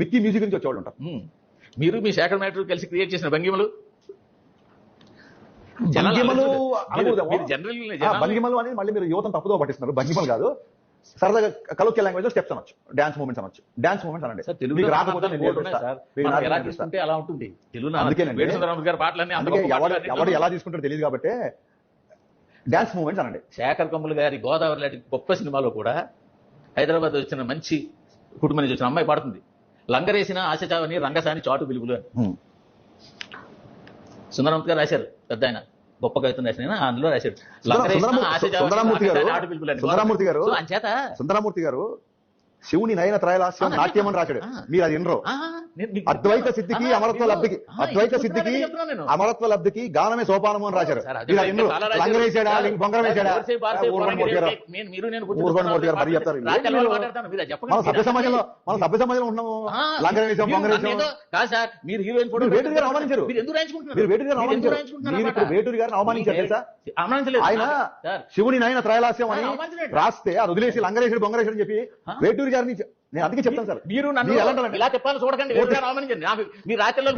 Mickey music నుంచి వచ్చేవాళ్ళు ఉంటారు. మీరు మీ శేఖర్ మ్యాటర్ కలిసి క్రియేట్ చేసిన భంగిమలు భంగిమలు అనేది మళ్ళీ మీరు యువతను తప్పుదో పట్టిస్తున్నారు. భంగిమలు కాదు, సరదాగా కలోక్య లాంగ్వేజ్ లో స్టెప్స్ అనొచ్చు, డాన్స్ మూమెంట్స్ అనొచ్చు. డాన్స్ మూమెంట్స్ అనండి. తెలుగు రాకపోతే అలా ఉంటుంది. ఎవరు ఎలా తీసుకుంటారో తెలియదు కాబట్టి డాన్స్ మూమెంట్స్ అనండి. శేఖర్ కమ్ములు గారి గోదావరి లాంటి గొప్ప సినిమాలో కూడా హైదరాబాద్ వచ్చిన మంచి కుటుంబం నుంచి వచ్చిన అమ్మాయి పాడుతుంది, లంగరేసిన ఆశచావని రంగసాని చాటు పిలుపులు అని. సుందరమూర్తి గారు రాశారు, పెద్ద ఆయన గొప్ప కవిత రాసిన అందులో రాశాడు. సుందరమూర్తి గారు శివుని నయన త్రయలాస్యం నాట్యం అని రాశాడు. మీరు అది ఎన్నరో అద్వైత సిద్ధికి అమరత్వ లబ్ధికి, అద్వైత సిద్ధికి అమరత్వ లబ్ధికి గానమే సోపానము అని రాశారు. లంగ వేసాడా బొంగరం వేసాడా? మరి చెప్తారు. మన సభ్య సమాజంలో ఉన్నాము. లంగ వేసాం బొంగరం వేసాం కాదు సార్. మీరు హీరోయిన్ ఫోటో వేటూరి గారు అవమానించారు. మీరు వేటూరి గారు అవమానించారు. మీరు ఇప్పుడు వేటూరి గారిని అవమానించారు తెలుసా? ఆయన శివుని నయన త్రయలాస్యం అని రాస్తే అది వదిలేసి లంగరేసాడు బొంగరేసాడు అని చెప్పి వేటూరి గారిని నేను అందుకే చెప్తాను సార్. మీరు నన్ను ఇలా చెప్పాలని చూడకండి. మీరు రాత్రిలో